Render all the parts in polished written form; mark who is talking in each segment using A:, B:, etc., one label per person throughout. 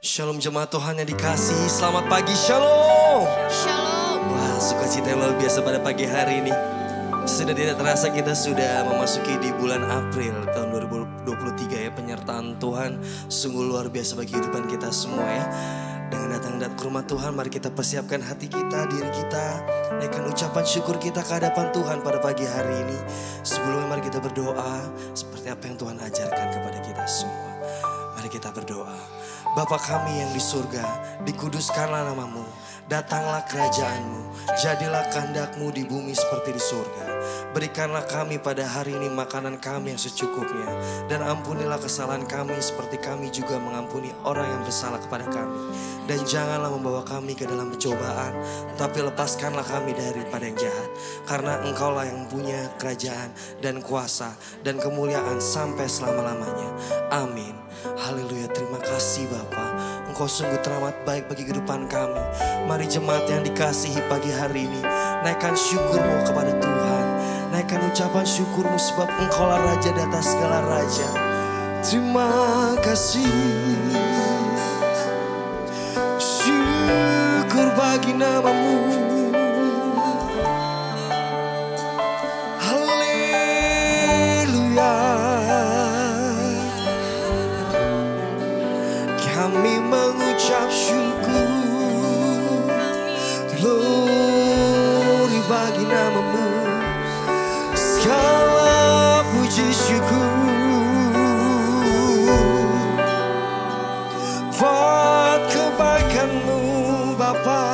A: Shalom jemaat Tuhan yang dikasihi, selamat pagi, shalom.
B: Shalom.
A: Wah, sukacita yang luar biasa pada pagi hari ini. Sudah tidak terasa kita sudah memasuki di bulan April tahun 2023 ya. Penyertaan Tuhan sungguh luar biasa bagi kehidupan kita semua ya. Dengan datang ke rumah Tuhan, mari kita persiapkan hati kita, diri kita, naikkan ucapan syukur kita ke hadapan Tuhan pada pagi hari ini. Sebelumnya mari kita berdoa seperti apa yang Tuhan ajarkan kepada kita semua. Mari kita berdoa. Bapa kami yang di surga, dikuduskanlah namamu, datanglah kerajaanmu, jadilah kehendak-Mu di bumi seperti di surga. Berikanlah kami pada hari ini makanan kami yang secukupnya, dan ampunilah kesalahan kami seperti kami juga mengampuni orang yang bersalah kepada kami. Dan janganlah membawa kami ke dalam pencobaan, tapi lepaskanlah kami daripada yang jahat. Karena Engkaulah yang punya kerajaan dan kuasa dan kemuliaan sampai selama-lamanya. Amin. Haleluya, terima kasih Bapa. Engkau sungguh teramat baik bagi kehidupan kami. Mari jemaat yang dikasihi pagi hari ini, naikkan syukurmu kepada Tuhan. Naikkan ucapan syukurmu sebab Engkaulah Raja di atas segala raja. Terima kasih. Syukur bagi namamu. Haleluya. Kami mengucap syukur, glory bagi namamu, segala puji syukur buat kebaikanmu Bapa.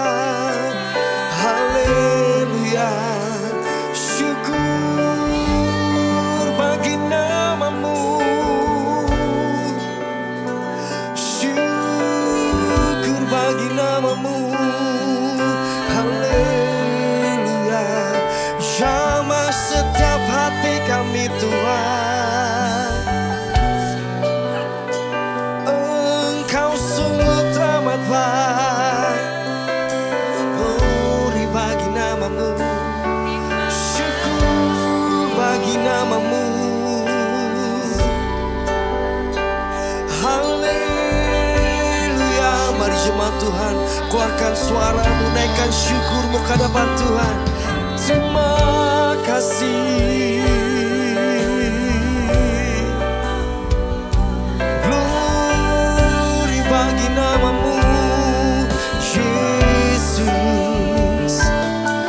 A: Haleluya, syukur bagi namamu. Bagi namamu, haleluya. Jamah setiap hati kami Tuhan. Engkau sungguh teramat baik. Glory bagi namamu, syukur bagi namamu. Jemaat Tuhan, keluarkan suaramu, naikkan syukurmu ke hadapan Tuhan. Terima kasih. Glory bagi namamu, Yesus.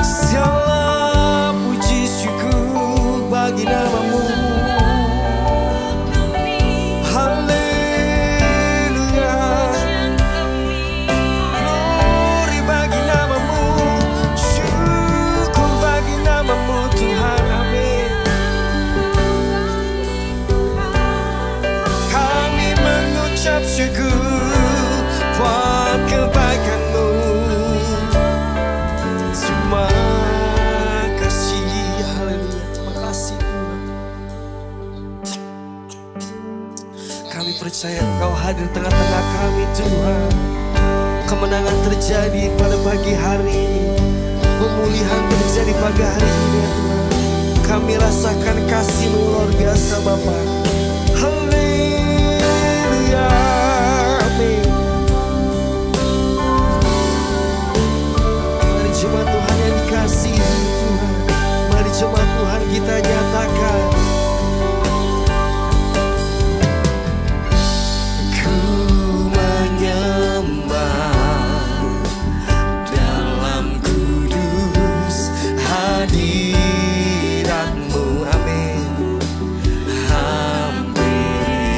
A: Segala puji syukur bagi namamu. Syukur buat kebaikanmu. Terima kasih, haleluya. Terima kasih Tuhan. Kami percaya Engkau hadir tengah-tengah kami Tuhan. Kemenangan terjadi pada pagi hari ini, pemulihan terjadi pagi hari ini ya Tuhan. Kami rasakan kasih-Mu luar biasa Bapa. Mari jemaat Tuhan yang dikasihi Tuhan, mari jemaat Tuhan kita nyatakan. Ku menyembah dalam kudus hadirat-Mu, amin. Hampir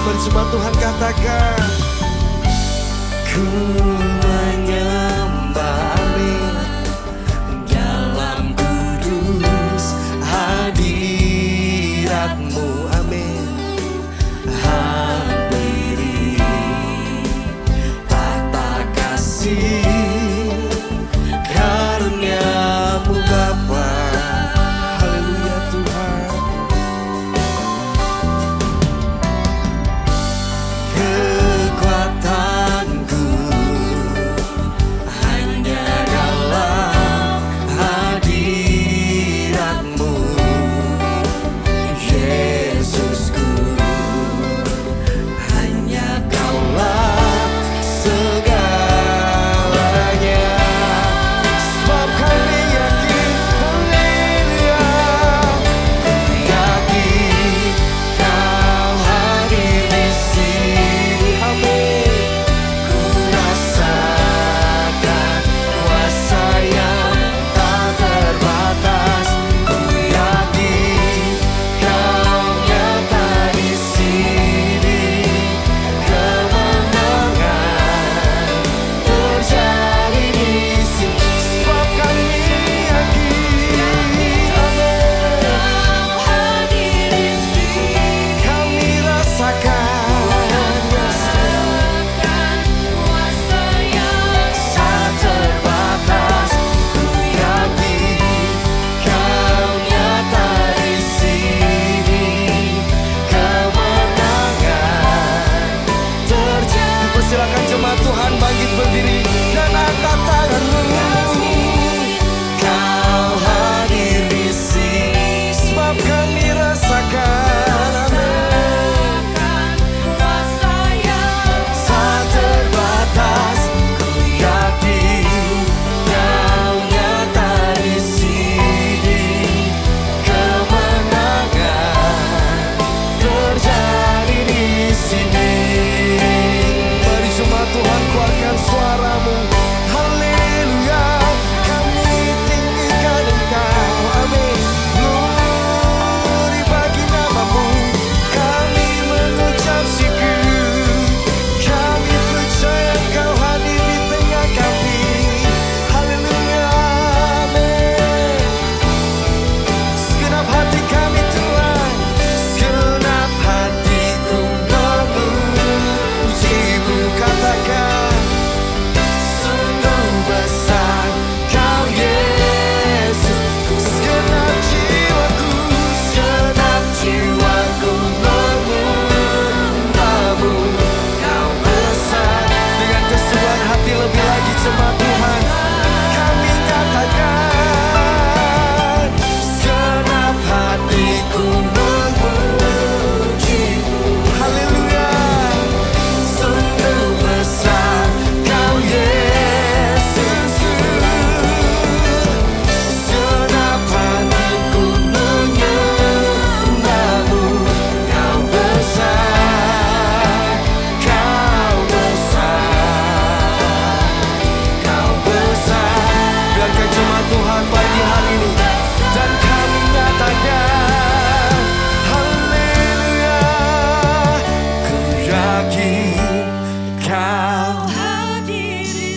A: Bersama Tuhan katakan, ku menyembah, amin, dalam kudus hadirat-Mu, amin. Hampiri tata kasih karunia-Mu Bapa. Haleluya Tuhan. Kekuatanku hanya dalam hadirat-Mu, Yesusku. Hanya Kaulah segalanya. Sebab kami yakin, haleluya, ku yakin Kau hadir di sini, amin. Ku rasakan kuasa yang tak terbatas. Ku yakin Kau nyata di sini. Kemenangan terjadi di sini. Sebab kami yakin, amin. Kau hadir di sini. Kami rasakan kuasa yang tak terbatas. Ku yakin Kau nyata di sini. Kemenangan terjadi. Persilakan jemaat Tuhan bangkit berdiri dan angkat tanganmu. Kau hadir di sini. Sebab kami rasakan, amin, kuasa yang tak terbatas. Ku yakin Kau nyata di sini. Kemenangan terjadi di sini. Mari jemaat Tuhan keluarkan suaramu. Haleluya, kami tinggikan Engkau, amin. Glory bagi nama-Mu. Kami mengucap syukur. Kami percaya Kau hadir di tengah kami. Haleluya, amin. Segenap hati kami Tuhan, segenap hatiku memuji-Mu. Katakan, sungguh besar Kau Yesus. Segenap jiwaku menyembah-Mu. Kau besar. Dengan kesungguhan hati lebih lagi jemaat Tuhan, kami nyatakan, segenap hatiku memuji-Mu. Haleluya, sungguh besar Kau Yesusku. Segenap hatiku menyembah-Mu. Kau besar, Kau besar, Kau besar. Biarkan jemaat Tuhan pagi hari ini dan kami nyatakan, haleluya, ku yakin Kau.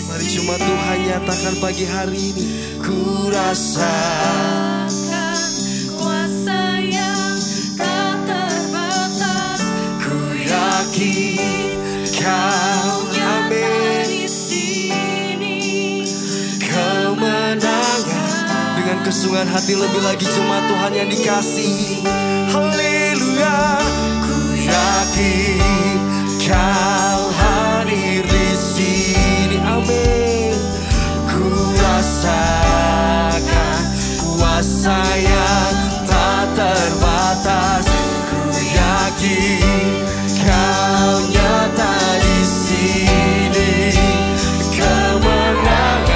A: Mari jemaat Tuhan nyatakan pagi hari ini, ku rasakan kuasa yang tak terbatas. Ku yakin Kau, amin, di sini. Kemenangan. Dengan kesungguhan hati lebih lagi jemaat Tuhan yang dikasihi, haleluya, ku yakin Kau hadir di sini, amin. Ku rasakan kuasa yang tak terbatas. Ku yakin Kau nyata di sini. Kemenangan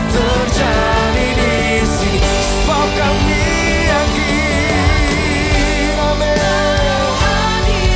A: terjadi di sini. Sebab kami yakin, amin.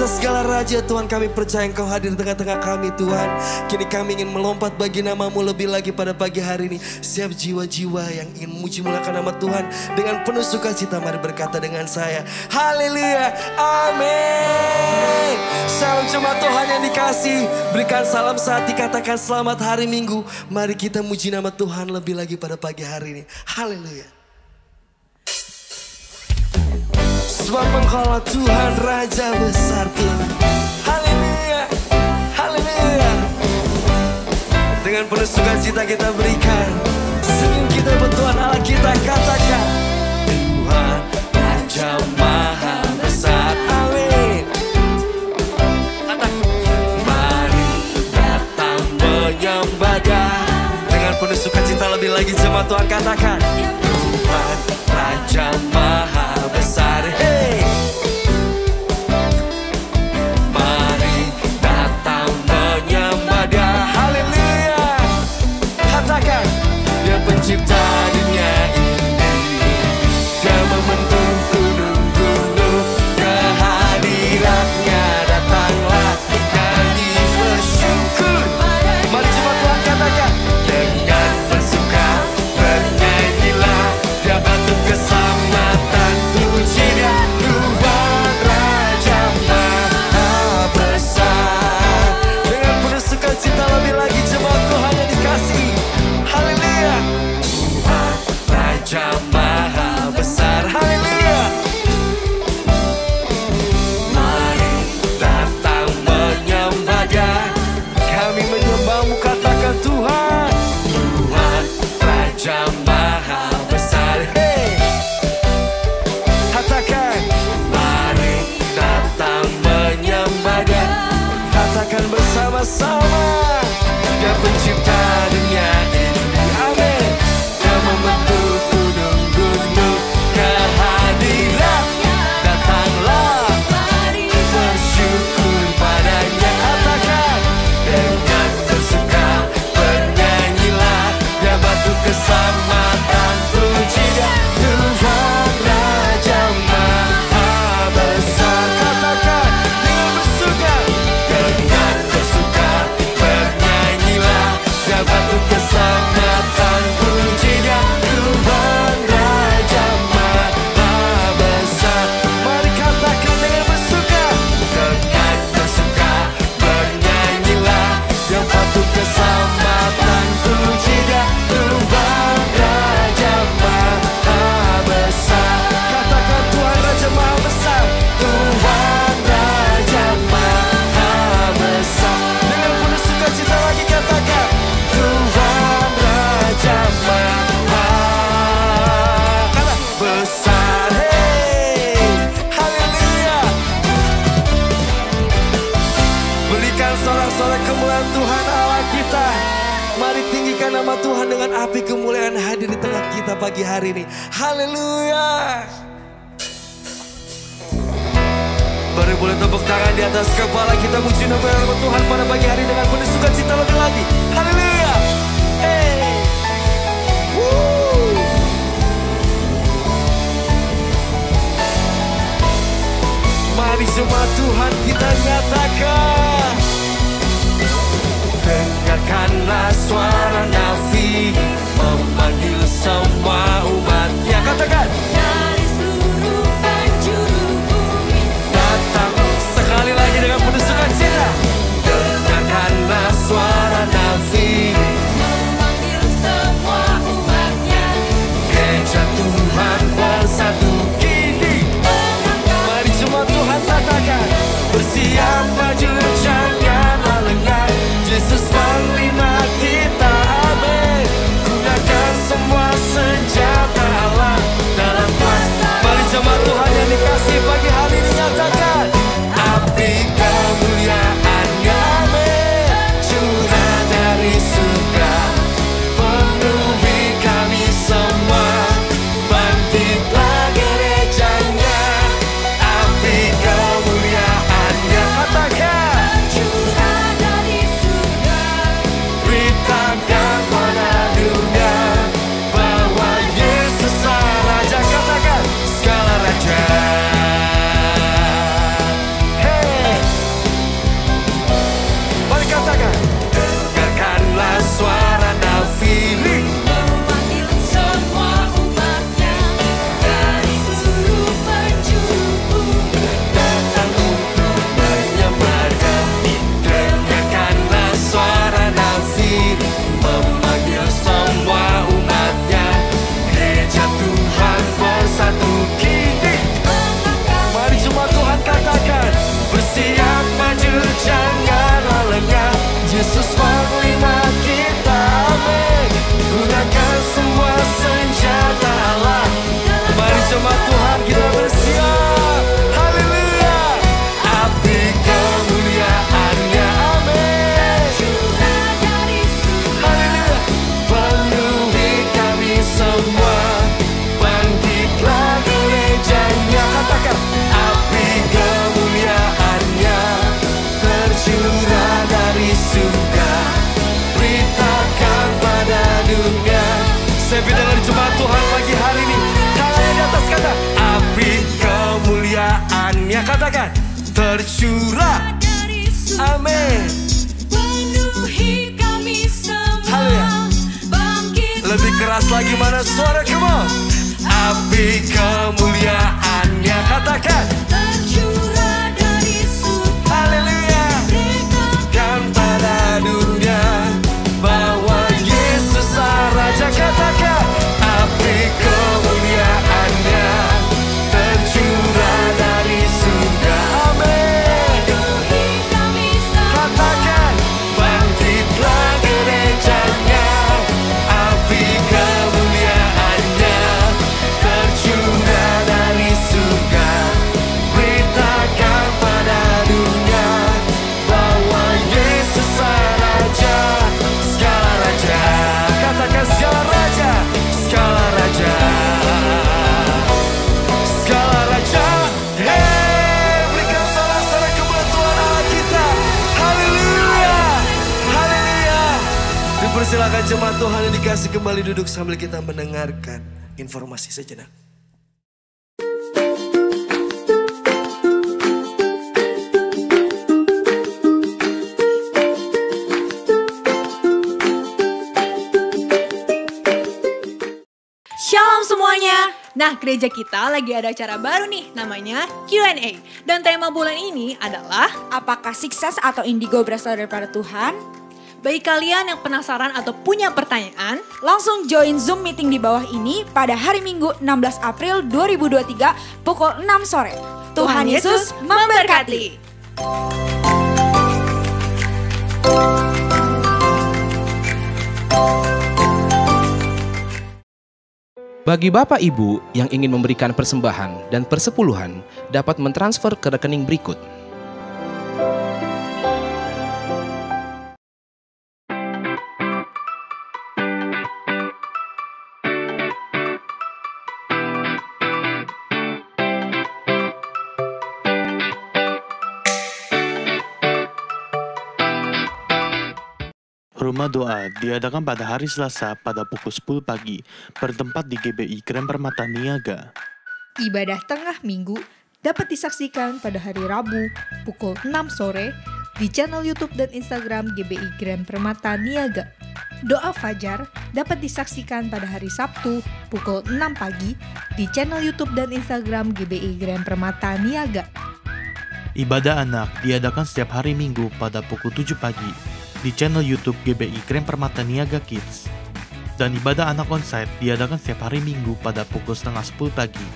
A: atas segala raja Tuhan, kami percaya Engkau hadir di tengah-tengah kami Tuhan. Kini kami ingin melompat bagi nama-Mu lebih lagi pada pagi hari ini. Setiap jiwa-jiwa yang ingin muji muliakan nama Tuhan dengan penuh sukacita, mari berkata dengan saya, haleluya, amin. Salam jemaat Tuhan yang dikasih, berikan salam sehati, katakan selamat hari Minggu. Mari kita muji nama Tuhan lebih lagi pada pagi hari ini. Haleluya. Sebab Engkaulah Tuhan Raja besar Tuhan. Haleluya, haleluya. Dengan penuh sukacita kita berikan senyum kita buat Tuhan Allah kita, katakan Tuhan Raja Maha Besar. Amin. Mari datang menyembah Dia. Dengan penuh sukacita lebih lagi jemaat Tuhan katakan Tuhan Raja Maha Besar. Hey. Mari datang menyembah Dia. Haleluya. Katakan Dia pencipta dunia ini. Dia membentuk gunung-gunung. Kehadirannya datanglah nyanyi bersyukur. Mari jemaat Tuhan katakan dengan bersuka bernyanyilah. Dia batu keselamatan, puji Dia Tuhan Raja Maha Besar. Dengan penuh sukacita lebih lagi jemaat Tuhan yang dikasih. Haleluya. Tuhan Raja Maha Besar. Haleluya. Mari datang menyembah Dia. Kami menyembah-Mu, katakan Tuhan. Tuhan Raja Maha Besar. Hey. Katakan mari datang menyembah Dia. Katakan bersama-sama Dia pencipta dunia ini. Amin. Dia membentuk gunung-gunung. Kehadirannya datanglah bersyukur padanya. Katakan dengan bersuka bernyanyilah. Dia batu keselamatan, puji Dia Tuhan Raja Maha Besar. Katakan dengan bersuka bernyanyilah. Dia batu keselamatan, puji Dia Tuhan Raja Maha Besar. Mari katakan dengan bersuka bernyanyilah. Dia batu keselamatan, puji Dia Tuhan Raja Maha Besar. Katakan Tuhan Raja Maha Besar. Tuhan Raja Maha Besar. Dengan penuh sukacita lagi katakan Tuhan Raja Maha Besar. Hey, haleluya. Berikan sorak-sorai kemuliaan Tuhan Allah kita. Mari tinggikan nama Tuhan dengan api kemuliaan hadir di tengah kita pagi hari ini. Haleluya. Mari boleh tepuk tangan di atas kepala kita, muji nama Tuhan pada pagi hari dengan penuh sukacita lebih lagi. Haleluya. Hey. Woo. Mari jemaat Tuhan kita nyatakan. Dengarkanlah suara Nafi memanggil semua umatnya. Katakan
B: Dari seluruh penjuru bumi
A: datang sekali lagi dengan penuh sukacita. Dengarkanlah suara Nafi
B: memanggil semua umatnya.
A: gereja Tuhan bersatu kini. Mari semua Tuhan katakan bersiap tercurah.
B: dari surga.
A: Amin.
B: Penuhi kami semua.
A: Haleluya.
B: Bangkit
A: Lebih keras lagi mana suara, come on. Api kemuliaannya, katakan.
B: tercurah dari surga.
A: Haleluya.
B: Beritakan
A: Dan pada dunia bahwa Yesus Raja, katakan. Api kemuliaannya tercurah dari surga. Amin.
B: penuhi kami semua.
A: Katakan, bangkitlah gerejanya. Api kemuliaannya tercurah dari surga. Beritakan pada dunia bahwa Yesus Raja, segala raja. Katakan segala raja, segala raja, segala raja. Hey, berikan sorak-sorai kepada Tuhan Allah kita. Haleluya, haleluya. Dipersilakan jemaat Tuhan yang dikasih kembali duduk sambil kita mendengarkan informasi sejenak.
C: Shalom semuanya. Nah, gereja kita lagi ada acara baru nih, namanya Q&A. Dan tema bulan ini adalah,
D: Apakah sukses atau indigo berasal daripada Tuhan?
C: bagi kalian yang penasaran atau punya pertanyaan,
D: Langsung join Zoom meeting di bawah ini pada hari Minggu 16 April 2023 pukul 6 sore. Tuhan Yesus memberkati.
E: Bagi Bapak Ibu yang ingin memberikan persembahan dan persepuluhan dapat mentransfer ke rekening berikut.
F: Rumah doa diadakan pada hari Selasa pada pukul 10 pagi, bertempat di GBI Grand Permata Niaga.
G: Ibadah tengah minggu dapat disaksikan pada hari Rabu pukul 6 sore di channel YouTube dan Instagram GBI Grand Permata Niaga. Doa fajar dapat disaksikan pada hari Sabtu pukul 6 pagi di channel YouTube dan Instagram GBI Grand Permata Niaga.
F: Ibadah anak diadakan setiap hari Minggu pada pukul 7 pagi di channel YouTube GBI Grand Permata Niaga Kids. Dan ibadah anak onsite diadakan setiap hari Minggu pada pukul setengah 10 pagi.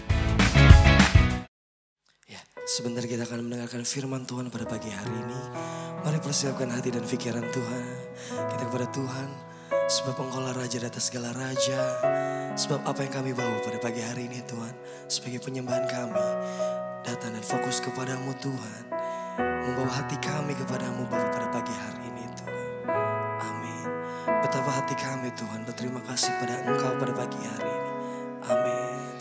A: Ya, sebentar kita akan mendengarkan firman Tuhan pada pagi hari ini. Mari persiapkan hati dan pikiran Tuhan. Kita kepada Tuhan, sebab Engkaulah Raja di atas segala raja. Sebab apa yang kami bawa pada pagi hari ini Tuhan, sebagai penyembahan kami, datang dan fokus kepadamu Tuhan. Membawa hati kami kepadamu Bapa pada pagi hari ini Tuhan. Amin. Betapa hati kami Tuhan berterima kasih pada Engkau pada pagi hari ini. Amin.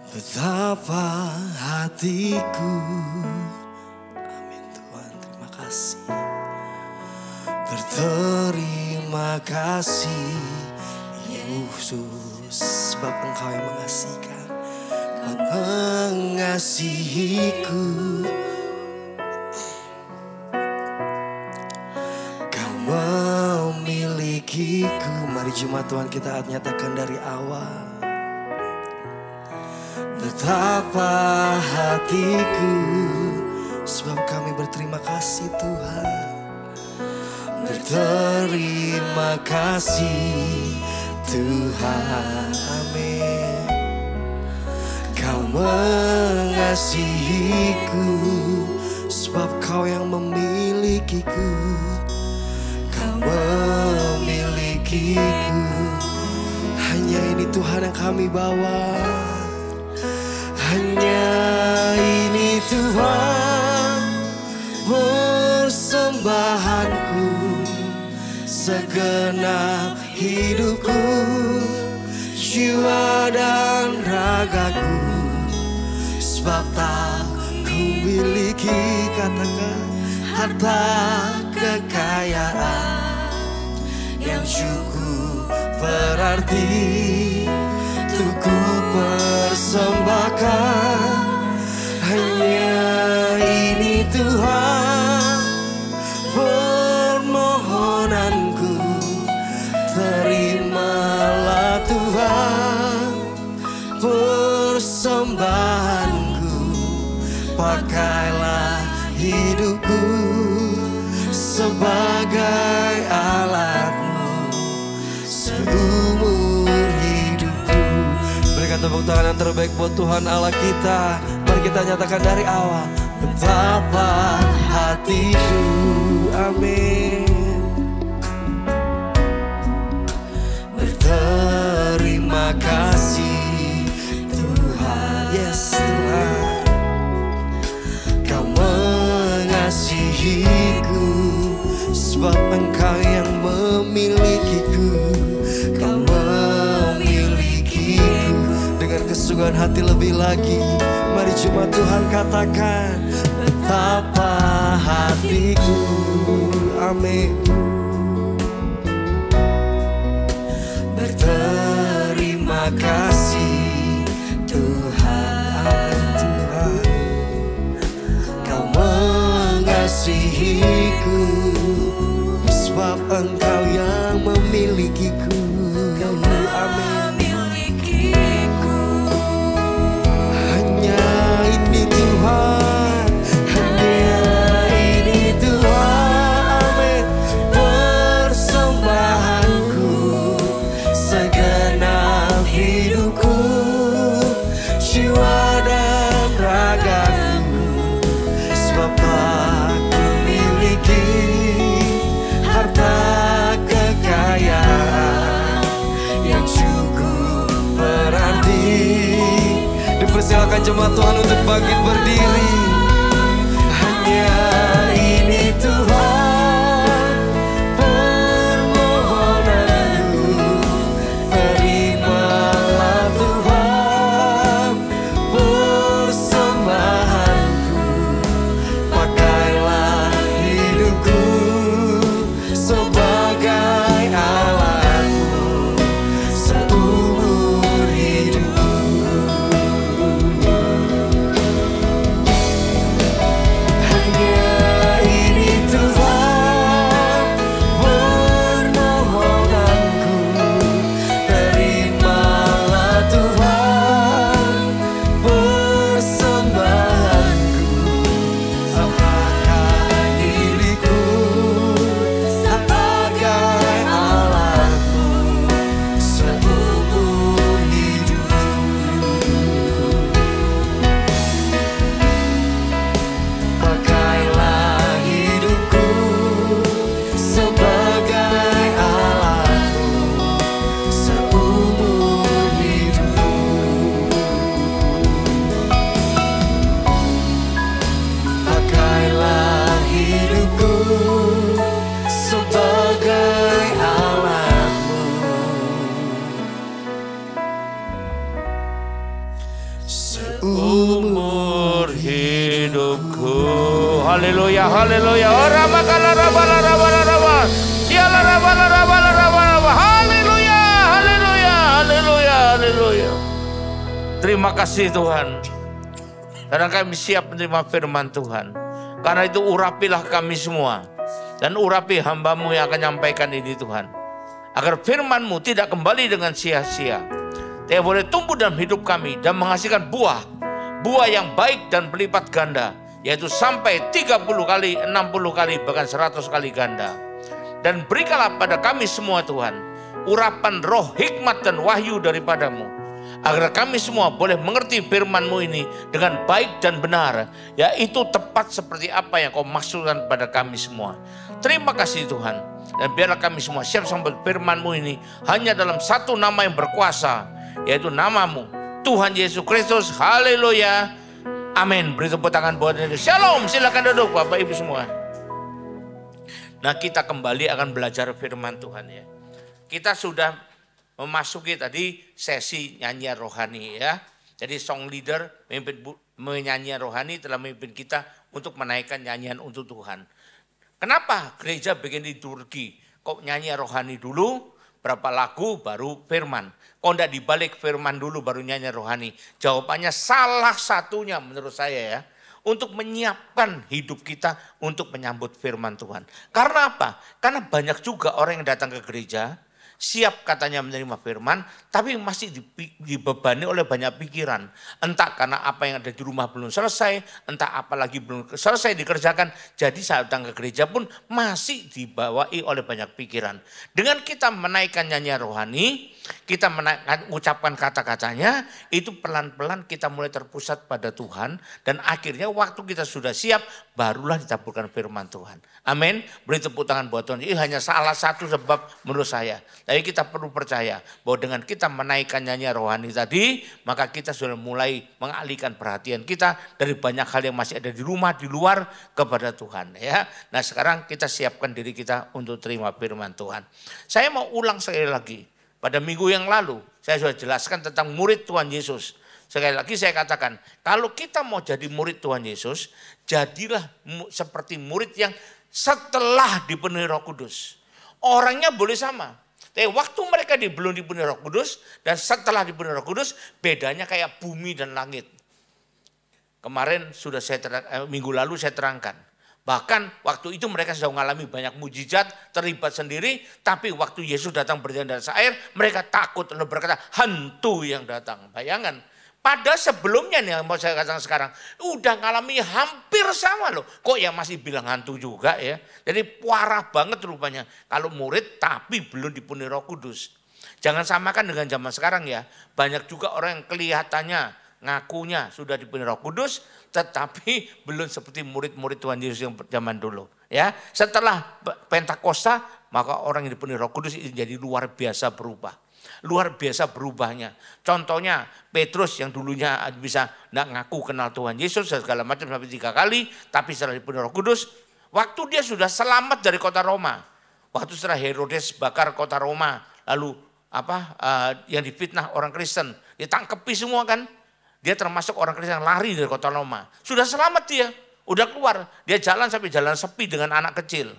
A: Betapa hatiku, amin Tuhan, terima kasih. Berterima kasih Yesus, sebab Engkau yang mengasihkan, Kau mengasihiku. Kau memilikiku. Mari jemaat Tuhan kita nyatakan dari awal. Betapa hatiku, sebab kami berterima kasih Tuhan. Berterima kasih Tuhan, amin. Kau mengasihiku, sebab Kau yang memilikiku. Kau memilikiku. Hanya ini Tuhan yang kami bawa. Hanya ini Tuhan persembahanku, segenap hidupku, jiwa dan ragaku. Sebab tak ku miliki, katakan, harta kekayaan yang cukup berarti untuk ku persembahkan hanya ini Tuhan, permohonanku. Terimalah Tuhan persembahanku, pakailah hidupku sebagai alatmu seumur hidupku. Berikan tepuk tangan yang terbaik buat Tuhan Allah kita. Mari kita nyatakan dari awal, betapa hatiku, amin, berterima kasih Tuhan. Yes Tuhan, Kau mengasihiku, sebab Engkau yang memilikiku. Kau memilikiku dengan kesungguhan hati lebih lagi. Mari cuma Tuhan katakan, betapa hatiku, amin, berterima kasih Tuhan, amin Tuhan. Kau mengasihiku, sebab Engkau yang memilikiku, amin. Hanya ini Tuhan, hanya ini Tuhan, amin, persembahanku, segenap hidupku, jiwa dan ragaku, sebab aku miliki harta kekayaan yang cukup berarti. Dipersilakan jemaat Tuhan untuk bangkit berdiri. Hanya ini Tuhan, permohonanku. Terimalah Tuhan persembahanku, pakailah hidupku sebagai alatmu seumur hidupku. Hanya ini Tuhan, permohonanku. Terimalah Tuhan persembahanku, apakah diriku sebagai alatmu seumur hidupku. Pakailah hidupku sebagai alatmu seumur hidupku. Pakailah hidupku sebagai alatmu seumur
H: hidupku. Haleluya, haleluya. Ora makala raba raba raba. Diala raba raba raba raba. Haleluya, haleluya, haleluya, haleluya. Terima kasih Tuhan. Karena kami siap menerima firman Tuhan. Karena itu urapilah kami semua. Dan urapi hamba-Mu yang akan nyampaikan ini Tuhan. Agar firman-Mu tidak kembali dengan sia-sia. Dia boleh tumbuh dalam hidup kami dan menghasilkan buah. Buah yang baik dan berlipat ganda. Yaitu sampai 30 kali, 60 kali, bahkan 100 kali ganda. Dan berikanlah pada kami semua Tuhan. Urapan roh, hikmat dan wahyu daripada-Mu. Agar kami semua boleh mengerti firman-Mu ini dengan baik dan benar. Yaitu tepat seperti apa yang Kau maksudkan pada kami semua. Terima kasih Tuhan. Dan biarlah kami semua siap sambut firman-Mu ini hanya dalam satu nama yang berkuasa. Yaitu nama-Mu, Tuhan Yesus Kristus. Haleluya. Amin. Beri tepuk tangan buat Yesus. Shalom. Silakan duduk Bapak Ibu semua. Nah, kita kembali akan belajar firman Tuhan ya. Kita sudah memasuki tadi sesi nyanyian rohani ya. Jadi song leader menyanyian rohani telah memimpin kita untuk menaikkan nyanyian untuk Tuhan. Kenapa gereja bikin liturgi? Kok nyanyian rohani dulu berapa lagu baru firman. Kok enggak dibalik firman dulu baru nyanyi rohani? Jawabannya salah satunya menurut saya ya. Untuk menyiapkan hidup kita untuk menyambut firman Tuhan. Karena apa? Karena banyak juga orang yang datang ke gereja, siap katanya menerima firman, tapi masih dibebani oleh banyak pikiran. Entah karena apa yang ada di rumah belum selesai, entah apa lagi belum selesai dikerjakan. Jadi saat datang ke gereja pun masih dibawai oleh banyak pikiran. Dengan kita menaikkan nyanyian rohani, kita mengucapkan kata-katanya, itu pelan-pelan kita mulai terpusat pada Tuhan. Dan akhirnya waktu kita sudah siap, barulah ditaburkan firman Tuhan. Amin. Beri tepuk tangan buat Tuhan. Ini hanya salah satu sebab menurut saya. Tapi kita perlu percaya bahwa dengan kita menaikkan nyanyian rohani tadi, maka kita sudah mulai mengalihkan perhatian kita dari banyak hal yang masih ada di rumah, di luar, kepada Tuhan. Ya. Nah sekarang kita siapkan diri kita untuk terima firman Tuhan. Saya mau ulang sekali lagi. Pada minggu yang lalu saya sudah jelaskan tentang murid Tuhan Yesus. Sekali lagi saya katakan, kalau kita mau jadi murid Tuhan Yesus, jadilah seperti murid yang setelah dipenuhi Roh Kudus. Orangnya boleh sama. Tapi waktu mereka belum dipenuhi Roh Kudus dan setelah dipenuhi Roh Kudus, bedanya kayak bumi dan langit. Kemarin sudah minggu lalu saya terangkan. Bahkan waktu itu mereka sudah mengalami banyak mujizat, terlibat sendiri. Tapi waktu Yesus datang berjalan di atas air, mereka takut lalu berkata, hantu yang datang. Bayangan, pada sebelumnya nih yang mau saya katakan sekarang, udah mengalami hampir sama loh. Kok yang masih bilang hantu juga ya. Jadi parah banget rupanya. Kalau murid tapi belum dipenuhi Roh Kudus. Jangan samakan dengan zaman sekarang ya. Banyak juga orang yang kelihatannya ngakunya sudah dipenuhi Roh Kudus, tetapi belum seperti murid-murid Tuhan Yesus yang zaman dulu. Ya, setelah Pentakosta, maka orang yang dipenuhi Roh Kudus itu jadi luar biasa berubah. Luar biasa berubahnya. Contohnya Petrus yang dulunya bisa tidak ngaku kenal Tuhan Yesus segala macam sampai 3 kali, tapi setelah dipenuhi Roh Kudus, waktu dia sudah selamat dari kota Roma, waktu setelah Herodes bakar kota Roma, lalu yang difitnah orang Kristen, ditangkepi semua kan. Dia termasuk orang Kristen yang lari dari kota Roma. Sudah selamat dia, udah keluar. Dia jalan sampai jalan sepi dengan anak kecil.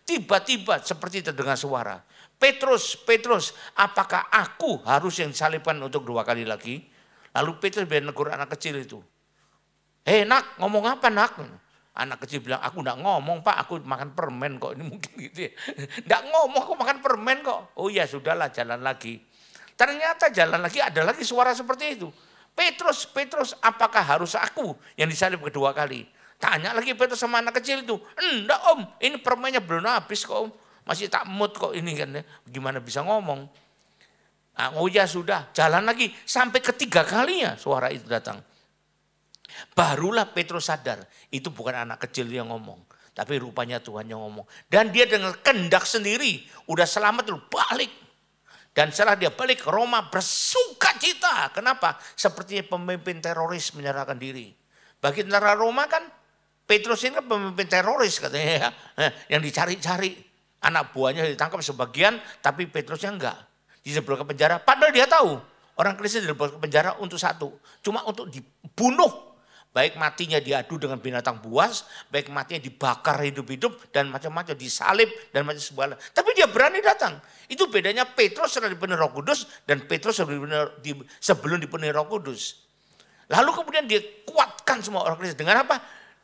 H: Tiba-tiba seperti terdengar suara. Petrus, Petrus, apakah aku harus yang disalibkan untuk 2 kali lagi? Lalu Petrus biar negur anak kecil itu. Nak, ngomong apa nak? Anak kecil bilang, aku enggak ngomong pak, aku makan permen kok. Ini mungkin gitu ya. Enggak ngomong, aku makan permen kok. Oh ya sudahlah, jalan lagi. Ternyata jalan lagi, ada lagi suara seperti itu. Petrus, Petrus, apakah harus aku yang disalib kedua kali? Tanya lagi Petrus sama anak kecil itu. Enggak om, ini permennya belum habis kok om. Masih tak mood kok ini kan. Gimana bisa ngomong? Oh ya sudah, jalan lagi. Sampai ketiga kalinya suara itu datang. Barulah Petrus sadar, itu bukan anak kecil yang ngomong. Tapi rupanya Tuhan yang ngomong. Dan dia dengan kehendak sendiri, udah selamat dulu, balik. Dan setelah dia balik ke Roma bersuka cita. Kenapa? Sepertinya pemimpin teroris menyerahkan diri. Bagi tentara Roma kan Petrus ini kan pemimpin teroris katanya ya. Yang dicari-cari. Anak buahnya ditangkap sebagian tapi Petrusnya enggak. Dibawa ke penjara. Padahal dia tahu orang Kristen dibawa ke penjara untuk satu. Cuma untuk dibunuh. Baik matinya diadu dengan binatang buas, baik matinya dibakar hidup-hidup dan macam-macam disalib dan macam segala. Tapi dia berani datang. Itu bedanya Petrus setelah dipenuhi Roh Kudus dan Petrus sebelum dipenuhi Roh Kudus. Lalu kemudian dia kuatkan semua orang Kristen dengan apa?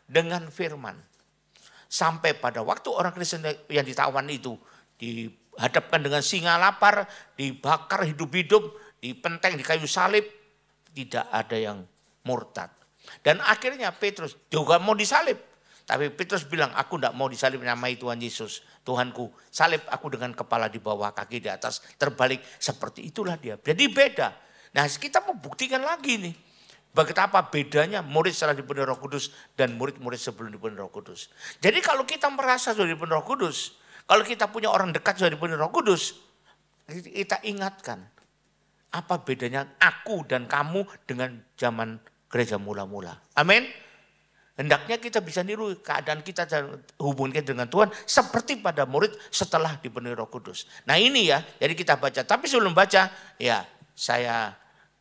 H: Dengan firman. Sampai pada waktu orang Kristen yang ditawan itu dihadapkan dengan singa lapar, dibakar hidup-hidup, dipenteng di kayu salib, tidak ada yang murtad. Dan akhirnya Petrus juga mau disalib. Tapi Petrus bilang, aku tidak mau disalib namai Tuhan Yesus. Tuhanku, salib aku dengan kepala di bawah, kaki di atas, terbalik. Seperti itulah dia. Jadi beda. Nah kita mau buktikan lagi nih. Betapa bedanya murid setelah dipenuhi Roh Kudus dan murid-murid sebelum dipenuhi Roh Kudus. Jadi kalau kita merasa sudah dipenuhi Roh Kudus, kalau kita punya orang dekat sudah dipenuhi Roh Kudus, kita ingatkan. Apa bedanya aku dan kamu dengan zaman gereja mula-mula. Amin. Hendaknya kita bisa niru keadaan kita dan hubungan kita dengan Tuhan seperti pada murid setelah dipenuhi Roh Kudus. Nah ini ya, jadi kita baca. Tapi sebelum baca, ya saya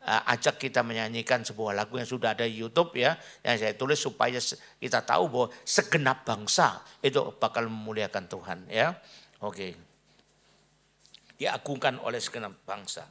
H: ajak kita menyanyikan sebuah lagu yang sudah ada di YouTube ya. Yang saya tulis supaya kita tahu bahwa segenap bangsa itu bakal memuliakan Tuhan ya. Oke. diagungkan oleh segenap bangsa.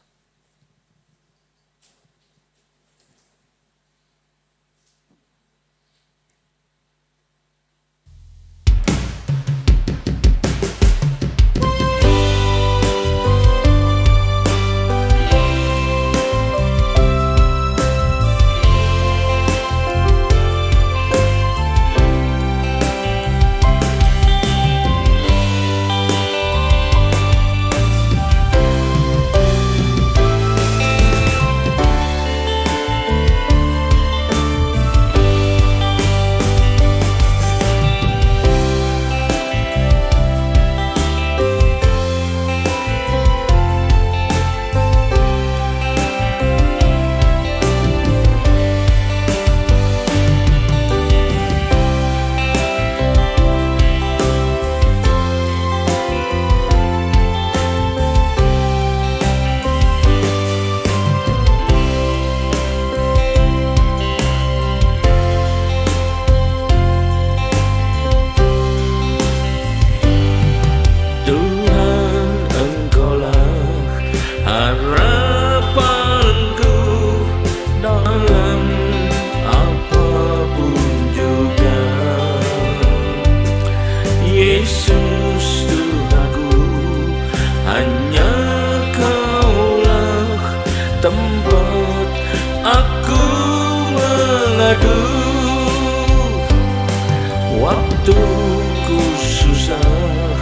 I: Waktuku susah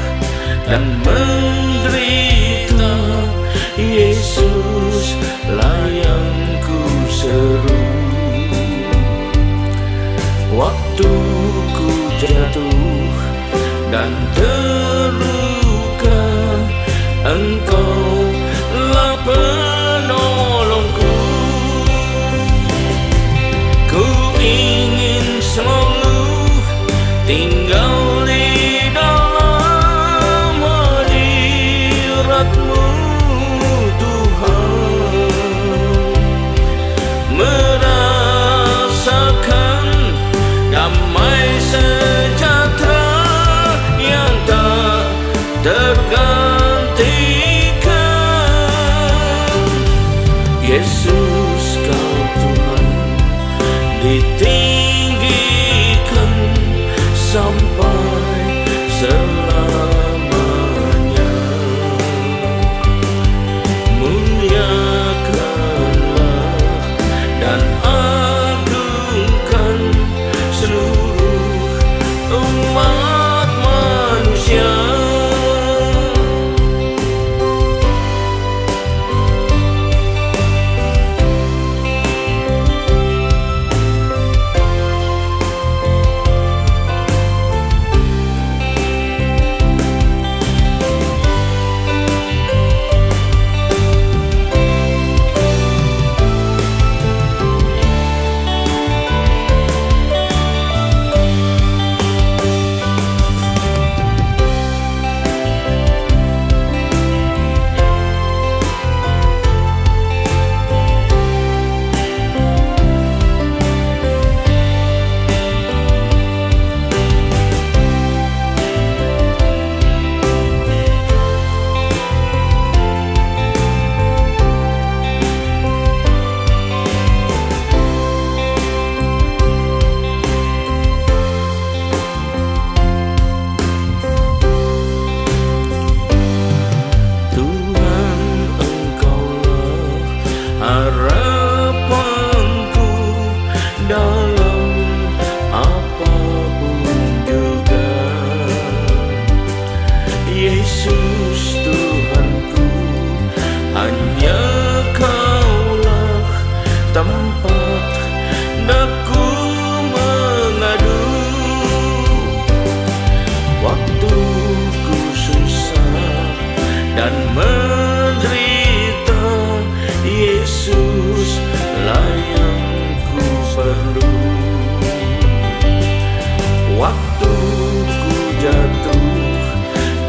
I: dan menderita, Yesus lah yang ku seru. Waktuku jatuh dan terluka, Engkau lah penolongku. Ku ingin selalu tinggal di dalam hadirat-Mu, Tuhan, merasakan damai sejahtera yang tak tergantikan. Yesus, Kau Tuhan, ditinggikan sampai selamanya. Muliakanlah dan agungkan seluruh umat manusia. Harapanku dalam apapun juga, Yesus Tuhanku, hanya Kaulah tempat daku mengadu. Waktuku susah dan menderita, Yesus lah yang ku perlu. Waktuku jatuh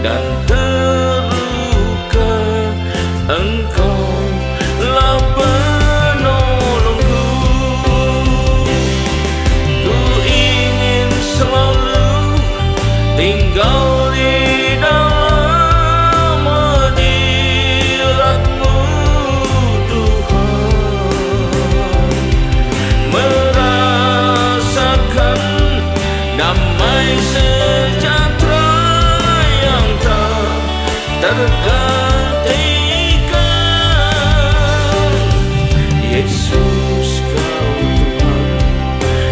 I: dan terluka, Engkau lah penolongku. Ku ingin selalu tinggal di dalam hadirat-Mu, damai sejahtera yang tak tergantikan. Yesus kau Tuhan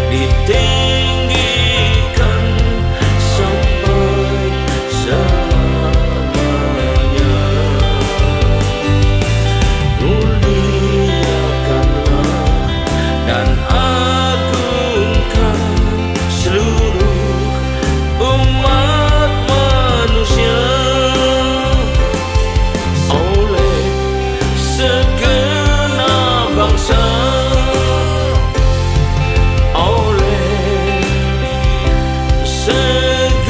I: ditinggikan sampai selamanya. Muliakanlah dan agungkan seluruh umat manusia oleh segenap bangsa, oleh segenap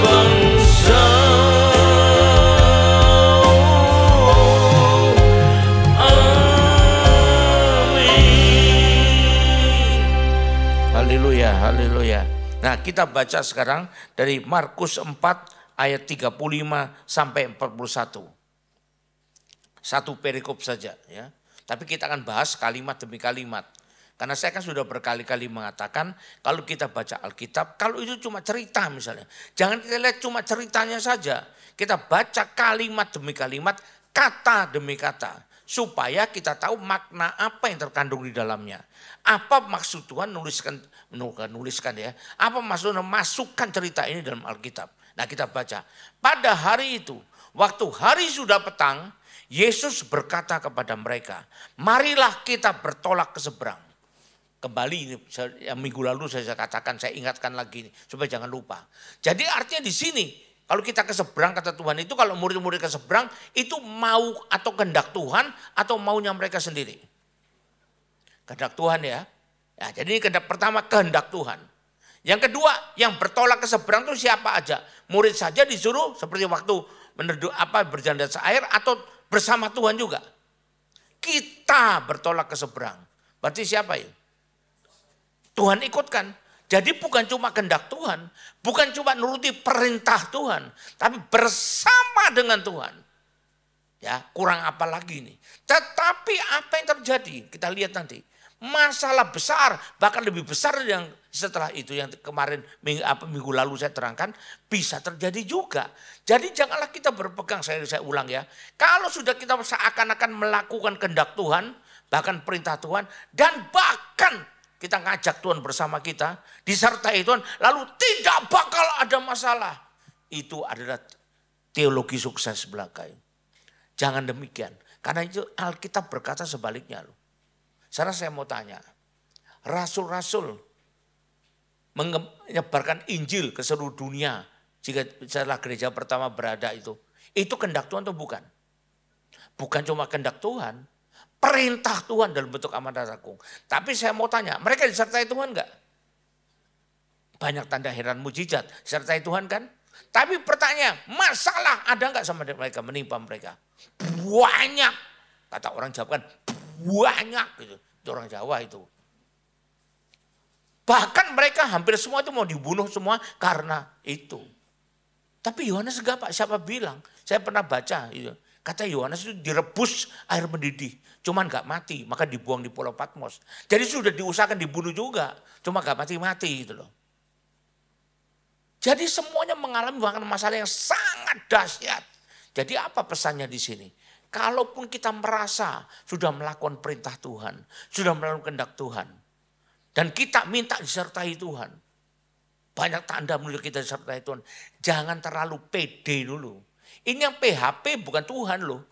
I: bangsa. Amin.
H: Haleluya, haleluya. Nah, kita baca sekarang dari Markus 4 ayat 35 sampai 41. Satu perikop saja ya. Tapi kita akan bahas kalimat demi kalimat. Karena saya kan sudah berkali-kali mengatakan kalau kita baca Alkitab, kalau itu cuma cerita misalnya. Jangan kita lihat cuma ceritanya saja. Kita baca kalimat demi kalimat, kata demi kata. Supaya kita tahu makna apa yang terkandung di dalamnya. Apa maksud Tuhan nuliskan ya. Apa maksudnya masukkan cerita ini dalam Alkitab. Nah kita baca. Pada hari itu, waktu hari sudah petang, Yesus berkata kepada mereka, marilah kita bertolak ke seberang. Kembali ini yang minggu lalu saya katakan, saya ingatkan lagi ini, supaya jangan lupa. Jadi artinya di sini, kalau kita ke seberang kata Tuhan itu, kalau murid-murid ke seberang, itu mau atau kehendak Tuhan atau maunya mereka sendiri. Kehendak Tuhan ya. Nah, jadi ini kehendak pertama, kehendak Tuhan. Yang kedua, yang bertolak ke seberang itu siapa aja? Murid saja disuruh seperti waktu berjalan di atas air atau bersama Tuhan juga. Kita bertolak ke seberang. Berarti siapa ya? Tuhan ikutkan. Jadi bukan cuma kehendak Tuhan, bukan cuma nuruti perintah Tuhan, tapi bersama dengan Tuhan. Ya, kurang apa lagi nih? Tetapi apa yang terjadi? Kita lihat nanti. Masalah besar, bahkan lebih besar yang setelah itu yang kemarin minggu lalu saya terangkan, bisa terjadi juga. Jadi janganlah kita berpegang, saya ulang ya. Kalau sudah kita seakan-akan melakukan kehendak Tuhan, bahkan perintah Tuhan, dan bahkan kita ngajak Tuhan bersama kita, disertai Tuhan, lalu tidak bakal ada masalah. Itu adalah teologi sukses belaka. Jangan demikian. Karena itu Alkitab berkata sebaliknya loh. Sekarang saya mau tanya, rasul-rasul menyebarkan Injil ke seluruh dunia jika setelah gereja pertama berada itu kehendak Tuhan atau bukan? Bukan cuma kehendak Tuhan, perintah Tuhan dalam bentuk amanat agung. Tapi saya mau tanya, mereka disertai Tuhan enggak? Banyak tanda heran mujizat, disertai Tuhan kan? Tapi pertanyaan, masalah ada enggak sama mereka, menimpa mereka? Banyak, kata orang Jawa kan, banyak gitu. Itu orang Jawa itu. Bahkan mereka hampir semua itu mau dibunuh semua karena itu. Tapi Yohanes enggak Pak, siapa bilang? Saya pernah baca itu. Kata Yohanes itu direbus air mendidih. Cuman enggak mati, maka dibuang di Pulau Patmos. Jadi sudah diusahakan dibunuh juga. Cuma enggak mati-mati gitu loh. Jadi semuanya mengalami bahkan masalah yang sangat dahsyat. Jadi apa pesannya di sini? Kalaupun kita merasa sudah melakukan perintah Tuhan, sudah melakukan kehendak Tuhan, dan kita minta disertai Tuhan, banyak tanda menunjuk kita disertai Tuhan, jangan terlalu pede dulu. Ini yang PHP bukan Tuhan loh.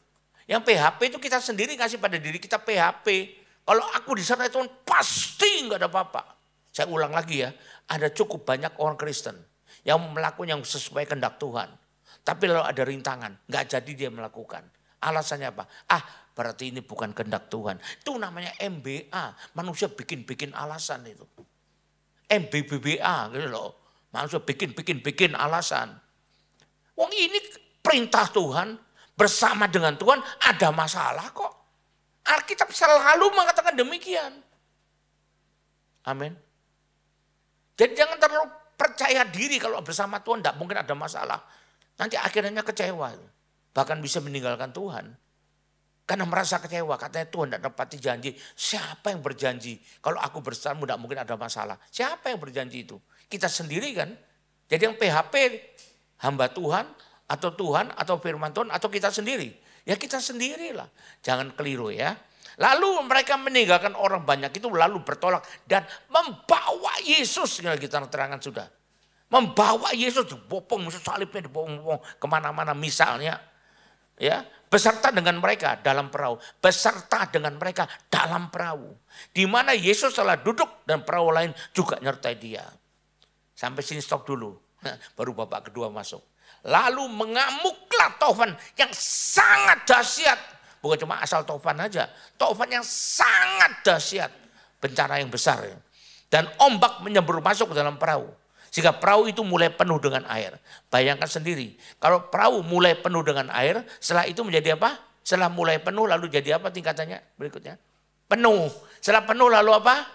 H: Yang PHP itu kita sendiri ngasih pada diri kita PHP. Kalau aku disertai Tuhan pasti nggak ada apa-apa. Saya ulang lagi ya, ada cukup banyak orang Kristen yang melakukan yang sesuai kehendak Tuhan. Tapi lalu ada rintangan, nggak jadi dia melakukan. Alasannya apa? Berarti ini bukan kehendak Tuhan. Itu namanya MBA, manusia bikin-bikin alasan itu. MBBBA gitu loh, manusia bikin alasan. Wong ini perintah Tuhan, bersama dengan Tuhan ada masalah kok. Alkitab selalu mengatakan demikian. Amin. Jadi jangan terlalu percaya diri kalau bersama Tuhan tidak mungkin ada masalah. Nanti akhirnya kecewa. Bahkan bisa meninggalkan Tuhan. Karena merasa kecewa, katanya Tuhan tidak nepati janji. Siapa yang berjanji? Kalau aku bersamamu tidak mungkin ada masalah. Siapa yang berjanji itu? Kita sendiri kan. Jadi yang PHP hamba Tuhan atau firman Tuhan atau kita sendiri. Ya kita sendirilah. Jangan keliru ya. Lalu mereka meninggalkan orang banyak itu lalu bertolak dan membawa Yesus. Kita terangkan sudah. Membawa Yesus dibopong, salibnya dibopong kemana-mana misalnya. Ya, beserta dengan mereka dalam perahu, beserta dengan mereka dalam perahu. Di mana Yesus telah duduk dan perahu lain juga nyertai dia. Sampai sini stop dulu, baru babak kedua masuk. Lalu mengamuklah taufan yang sangat dahsyat. Bukan cuma asal taufan aja, taufan yang sangat dahsyat. Bencana yang besar. Ya. Dan ombak menyembur masuk ke dalam perahu. Sehingga perahu itu mulai penuh dengan air. Bayangkan sendiri, kalau perahu mulai penuh dengan air, setelah itu menjadi apa? Setelah mulai penuh lalu jadi apa tingkatannya berikutnya? Penuh. Setelah penuh lalu apa?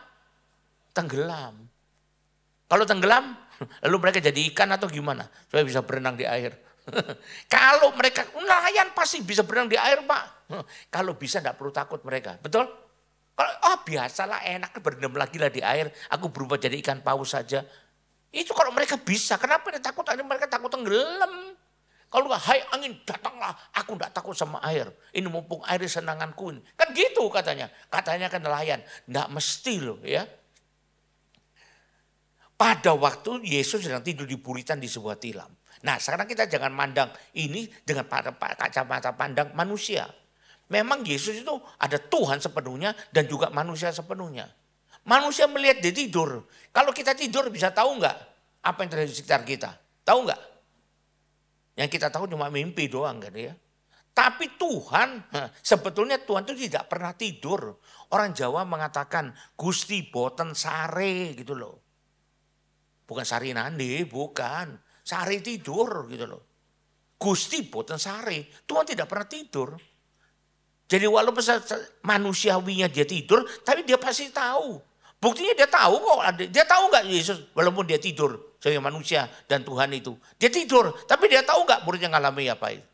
H: Tenggelam. Kalau tenggelam, lalu mereka jadi ikan atau gimana? Supaya bisa berenang di air. Kalau mereka, nelayan pasti bisa berenang di air Pak. Kalau bisa tidak perlu takut mereka, betul? Kalau biasalah enak berendam lagi lah di air, aku berubah jadi ikan paus saja. Itu kalau mereka bisa, kenapa dia takut? Mereka takut tenggelam. Kalau enggak, hai angin datanglah, aku enggak takut sama air. Ini mumpung air senanganku. Kan gitu katanya. Katanya kan nelayan, enggak mesti loh ya. Pada waktu Yesus sedang tidur di buritan di sebuah tilam. Nah sekarang kita jangan mandang ini dengan kacamata pandang manusia. Memang Yesus itu ada Tuhan sepenuhnya dan juga manusia sepenuhnya. Manusia melihat dia tidur. Kalau kita tidur bisa tahu enggak apa yang terjadi di sekitar kita? Tahu enggak? Yang kita tahu cuma mimpi doang kan ya. Tapi Tuhan, sebetulnya Tuhan itu tidak pernah tidur. Orang Jawa mengatakan Gusti boten sare gitu loh. Bukan sari nandi, bukan. Sare tidur gitu loh. Gusti boten sare, Tuhan tidak pernah tidur. Jadi walaupun manusiawinya dia tidur, tapi dia pasti tahu. Buktinya dia tahu kok, dia tahu nggak Yesus walaupun dia tidur sebagai manusia dan Tuhan itu. Dia tidur, tapi dia tahu nggak muridnya ngalami apa itu?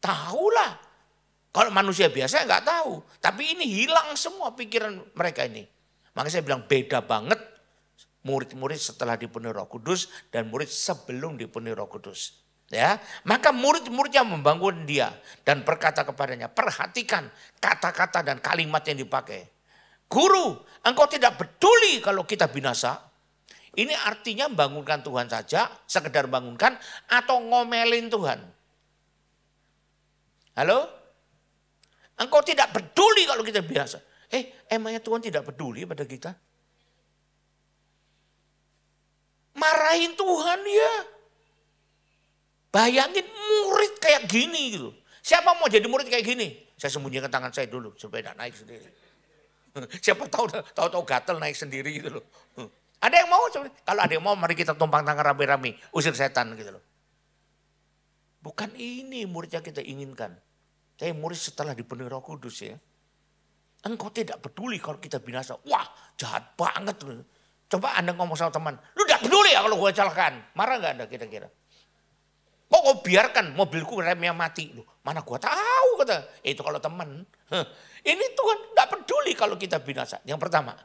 H: Tahu lah. Kalau manusia biasa nggak tahu. Tapi ini hilang semua pikiran mereka ini. Makanya saya bilang beda banget murid-murid setelah dipenuhi Roh Kudus dan murid sebelum dipenuhi Roh Kudus. Ya, maka murid-muridnya membangun dia dan berkata kepadanya, perhatikan kata-kata dan kalimat yang dipakai. Guru, engkau tidak peduli kalau kita binasa. Ini artinya bangunkan Tuhan saja, sekedar bangunkan atau ngomelin Tuhan. Halo? Engkau tidak peduli kalau kita binasa. Emangnya Tuhan tidak peduli pada kita? Marahin Tuhan ya. Bayangin murid kayak gini gitu. Siapa mau jadi murid kayak gini? Saya sembunyikan tangan saya dulu supaya tidak naik sendiri. Siapa tahu gatel naik sendiri gitu loh. Ada yang mau? Kalau ada yang mau mari kita tumpang tangan rame-rame. Usir setan gitu loh. Bukan ini murid yang kita inginkan. Tapi murid setelah dipenuhi Roh Kudus ya. Engkau tidak peduli kalau kita binasa. Wah jahat banget. Coba Anda ngomong sama teman. Lu tidak peduli ya kalau gue kecelakaan. Marah gak Anda kira-kira? Kok gue biarkan mobilku remnya mati. Loh, mana gue tahu kata. Itu kalau teman. Ini Tuhan tidak peduli kalau kita binasa. Yang pertama,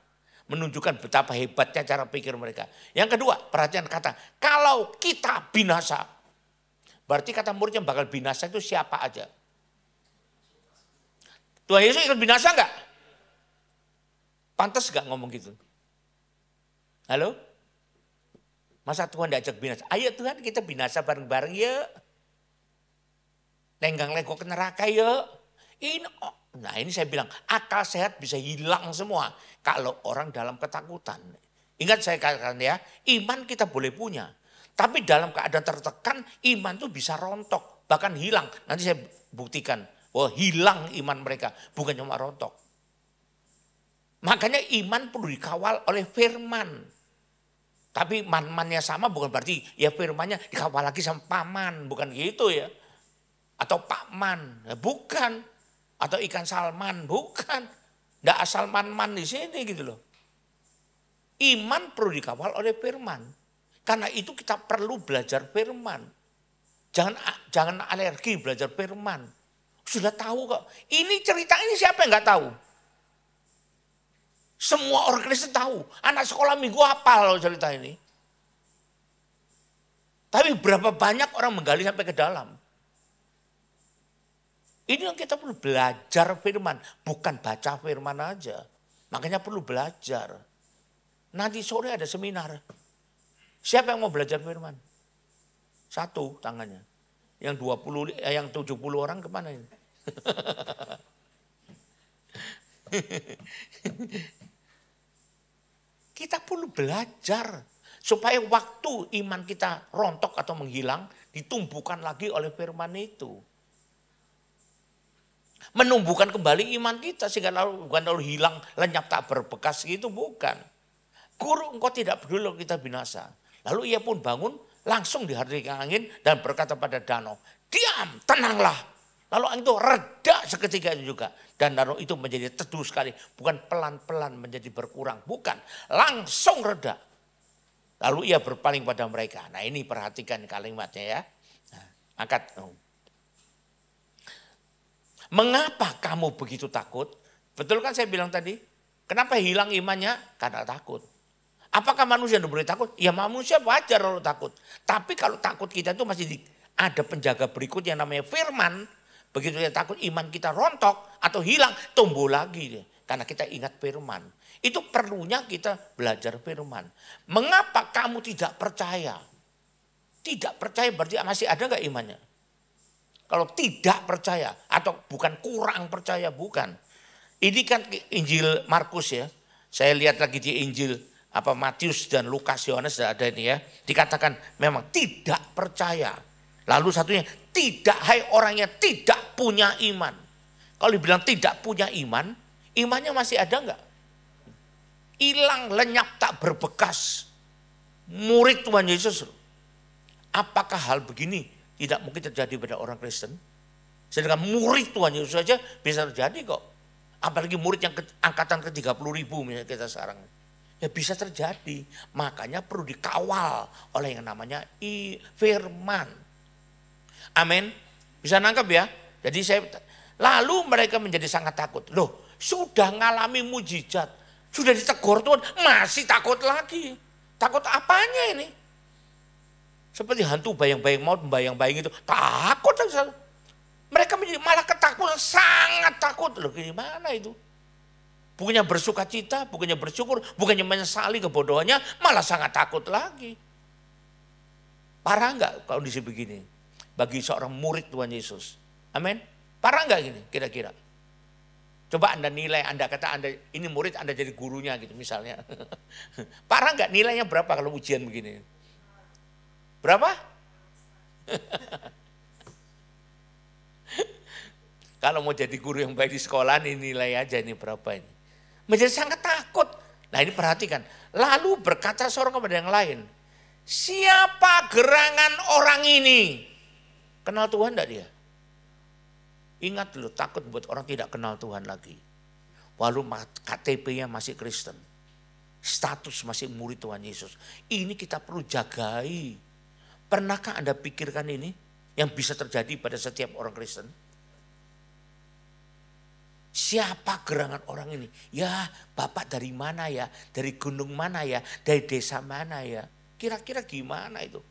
H: menunjukkan betapa hebatnya cara pikir mereka. Yang kedua, perhatian kata, kalau kita binasa. Berarti kata murid yang bakal binasa itu siapa aja? Tuhan Yesus ikut binasa enggak? Pantas enggak ngomong gitu? Halo? Masa Tuhan diajak binasa? Ayo Tuhan kita binasa bareng-bareng yuk. Lenggang-lenggok ke neraka yuk. Nah ini saya bilang akal sehat bisa hilang semua. Kalau orang dalam ketakutan. Ingat saya katakan ya, iman kita boleh punya. Tapi dalam keadaan tertekan iman itu bisa rontok. Bahkan hilang. Nanti saya buktikan bahwa hilang iman mereka. Bukan cuma rontok. Makanya iman perlu dikawal oleh firman. Tapi man-mannya sama bukan berarti ya firmannya dikawal lagi sama paman. Bukan gitu ya. Atau pakman. Ya, bukan. Atau ikan salman. Bukan. Nggak asal man-man di sini gitu loh. Iman perlu dikawal oleh firman. Karena itu kita perlu belajar firman. Jangan alergi belajar firman. Sudah tahu kok. Ini cerita ini siapa yang nggak tahu? Semua orang Kristen tahu. Anak sekolah minggu hafal loh cerita ini. Tapi berapa banyak orang menggali sampai ke dalam. Ini yang kita perlu belajar firman. Bukan baca firman aja. Makanya perlu belajar. Nanti sore ada seminar. Siapa yang mau belajar firman? Satu tangannya. Yang 70 orang kemana ini? Kita perlu belajar supaya waktu iman kita rontok atau menghilang ditumbuhkan lagi oleh firman itu. Menumbuhkan kembali iman kita sehingga bukan lalu hilang lenyap tak berbekas gitu, bukan. Guru, engkau tidak peduli kalau kita binasa. Lalu ia pun bangun langsung dihentikan angin dan berkata pada danau, diam, tenanglah. Lalu angin itu reda seketika itu juga. Dan danau itu menjadi teduh sekali. Bukan pelan-pelan menjadi berkurang. Bukan. Langsung reda. Lalu ia berpaling pada mereka. Nah ini perhatikan kalimatnya ya. Nah, angkat. Mengapa kamu begitu takut? Betul kan saya bilang tadi? Kenapa hilang imannya? Karena takut. Apakah manusia tidak boleh takut? Ya manusia wajar kalau takut. Tapi kalau takut kita itu masih ada penjaga berikutnya namanya firman. Begitu kita takut iman kita rontok atau hilang, tumbuh lagi. Karena kita ingat firman. Itu perlunya kita belajar firman. Mengapa kamu tidak percaya? Tidak percaya berarti masih ada nggak imannya? Kalau tidak percaya atau bukan kurang percaya, bukan. Ini kan Injil Markus ya. Saya lihat lagi di Injil Matius dan Lukas, Yohanes sudah ada ini ya. Dikatakan memang tidak percaya. Lalu satunya, tidak, hai orang yang tidak punya iman. Kalau dibilang tidak punya iman, imannya masih ada enggak? Hilang, lenyap, tak berbekas. Murid Tuhan Yesus. Apakah hal begini tidak mungkin terjadi pada orang Kristen? Sedangkan murid Tuhan Yesus saja bisa terjadi kok. Apalagi murid yang angkatan ke-30.000 misalnya kita sekarang. Ya bisa terjadi. Makanya perlu dikawal oleh yang namanya firman. Amin. Bisa nangkep ya? Jadi lalu mereka menjadi sangat takut. Loh, sudah ngalami mujizat. Sudah ditegur Tuhan, masih takut lagi. Takut apanya ini? Seperti hantu bayang-bayang maut, bayang-bayang itu. Takut. Mereka menjadi malah ketakutan, sangat takut. Loh gimana itu? Bukannya bersuka cita, bukannya bersyukur, bukannya menyesali kebodohannya, malah sangat takut lagi. Parah enggak kondisi begini? Bagi seorang murid Tuhan Yesus. Amin. Parah enggak gini kira-kira? Coba Anda nilai, Anda kata Anda ini murid, Anda jadi gurunya gitu misalnya. Parah enggak, nilainya berapa kalau ujian begini? Berapa? Kalau mau jadi guru yang baik di sekolah ini nilai aja ini berapa ini. Menjadi sangat takut. Nah ini perhatikan. Lalu berkata seorang kepada yang lain. Siapa gerangan orang ini? Kenal Tuhan enggak dia? Ingat loh, takut buat orang tidak kenal Tuhan lagi. Walau KTP-nya masih Kristen. Status masih murid Tuhan Yesus. Ini kita perlu jagai. Pernahkah Anda pikirkan ini? Yang bisa terjadi pada setiap orang Kristen? Siapa gerangan orang ini? Ya, Bapak dari mana ya? Dari gunung mana ya? Dari desa mana ya? Kira-kira gimana itu?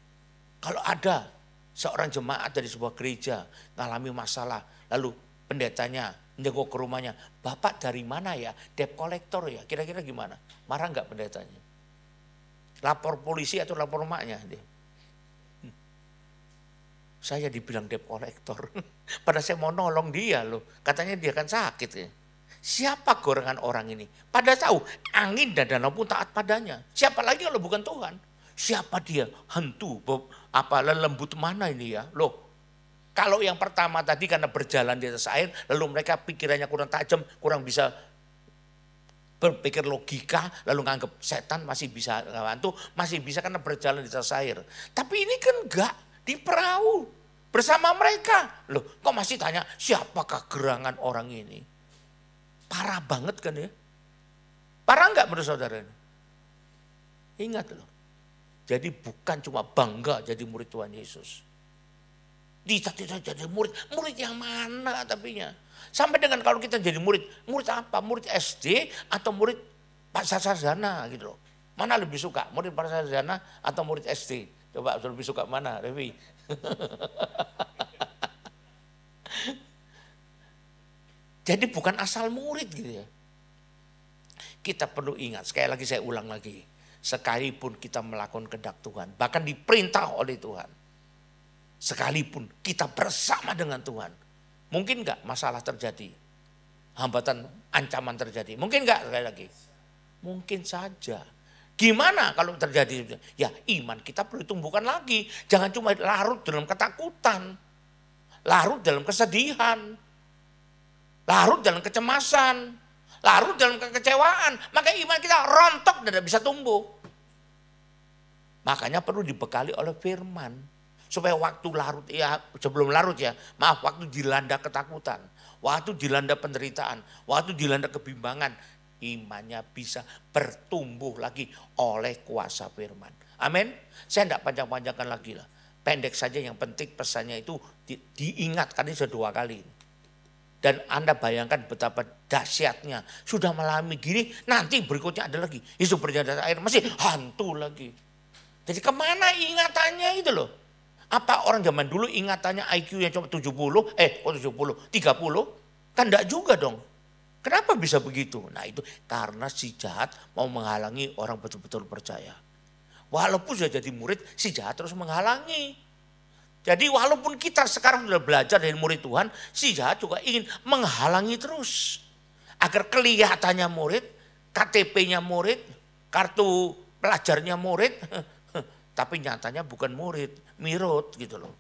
H: Kalau ada seorang jemaat dari sebuah gereja ngalami masalah, lalu pendetanya menjago ke rumahnya, Bapak dari mana ya? Debt collector ya? Kira-kira gimana? Marah enggak pendetanya? Lapor polisi atau lapor emaknya? Saya dibilang debt collector. Padahal saya mau nolong dia loh. Katanya dia kan sakit ya. Siapa gerangan orang ini? Pada tahu angin dan danau pun taat padanya. Siapa lagi kalau bukan Tuhan? Siapa dia? Hantu, lembut mana ini ya? Loh, kalau yang pertama tadi karena berjalan di atas air, lalu mereka pikirannya kurang tajam, kurang bisa berpikir logika, lalu nganggap setan masih bisa ngebantu, masih bisa karena berjalan di atas air. Tapi ini kan enggak, di perahu bersama mereka. Loh, kok masih tanya siapakah gerangan orang ini? Parah banget kan ya? Parah enggak menurut saudara ini? Ingat loh. Jadi bukan cuma bangga jadi murid Tuhan Yesus. Dicita-cita jadi murid. Murid yang mana tapinya? Sampai dengan kalau kita jadi murid. Murid apa? Murid SD atau murid pasar sarjana gitu loh. Mana lebih suka? Murid pasar sarjana atau murid SD? Coba lebih suka mana, Revi? Jadi bukan asal murid gitu ya. Kita perlu ingat, sekali lagi saya ulang lagi. Sekalipun kita melakukan kehendak Tuhan, bahkan diperintah oleh Tuhan. Sekalipun kita bersama dengan Tuhan. Mungkin enggak masalah terjadi? Hambatan, ancaman terjadi. Mungkin enggak sekali lagi? Mungkin saja. Gimana kalau terjadi? Ya iman kita perlu tumbuhkan lagi. Jangan cuma larut dalam ketakutan. Larut dalam kesedihan. Larut dalam kecemasan. Larut dalam kekecewaan. Maka iman kita rontok dan tidak bisa tumbuh. Makanya perlu dibekali oleh firman. Supaya waktu larut, ya sebelum larut ya. Maaf, waktu dilanda ketakutan. Waktu dilanda penderitaan. Waktu dilanda kebimbangan. Imannya bisa bertumbuh lagi oleh kuasa firman. Amin. Saya tidak panjang-panjangkan lagi lah. Pendek saja, yang penting pesannya itu diingatkan ini sudah 2 kali. Dan Anda bayangkan betapa dahsyatnya. Sudah mengalami gini, nanti berikutnya ada lagi. Yesus berjalan air, masih hantu lagi. Jadi kemana ingatannya itu loh. Apa orang zaman dulu ingatannya IQ yang cuma 30, 30? Kan enggak juga dong. Kenapa bisa begitu? Nah itu karena si jahat mau menghalangi orang betul-betul percaya. Walaupun sudah jadi murid, si jahat terus menghalangi. Jadi walaupun kita sekarang sudah belajar dari murid Tuhan, si jahat juga ingin menghalangi terus. Agar kelihatannya murid, KTP-nya murid, kartu pelajarnya murid, tapi nyatanya bukan murid, mirut gitu loh.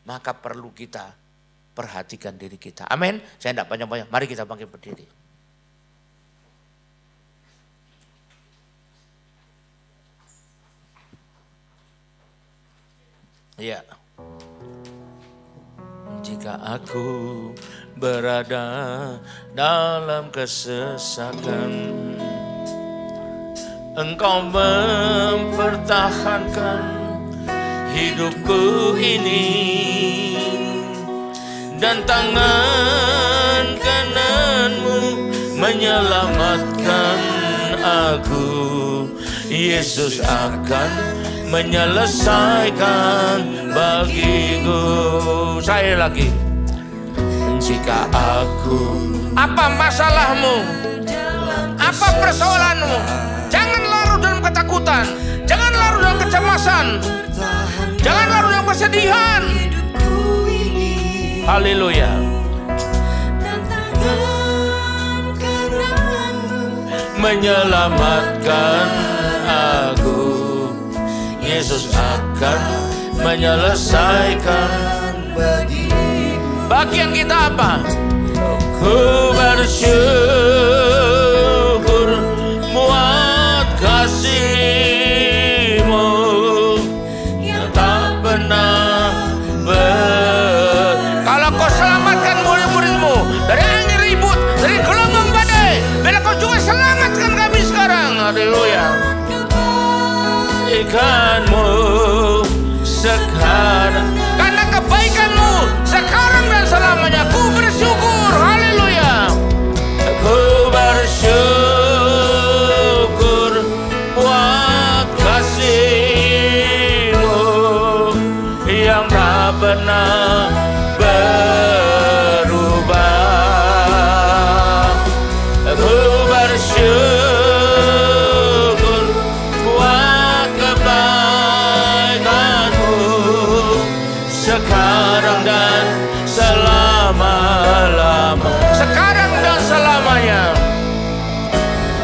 H: Maka perlu kita perhatikan diri kita. Amin. Saya tidak panjang-panjang. Mari kita bangkit berdiri. Ya. Jika aku berada dalam kesesakan, Engkau mempertahankan hidupku ini, dan tangan kananmu menyelamatkan aku. Yesus akan menyelesaikan bagiku. Saya lagi. Jika aku, apa masalahmu? Apa persoalanmu? Jangan larut dalam ketakutan. Jangan larut dalam kecemasan. Jangan larut dalam kesedihan. Haleluya. Menyelamatkan aku. Yesus akan menyelesaikan bagian kita apa? Ku bersyukur buat kasih-Mu yang tak pernah Kalau kau selamatkan murid-murid-Mu dari angin ribut, dari gelombang badai, bila kau juga selamatkan kami sekarang. Haleluya. Kebaikan-Mu sekarang, karena kebaikan-Mu sekarang dan selamanya, ku bersyukur. Haleluya. Ku bersyukur buat kasih-Mu yang tak pernah berubah. Ku bersyukur sekarang dan selama-lama. Sekarang dan selamanya.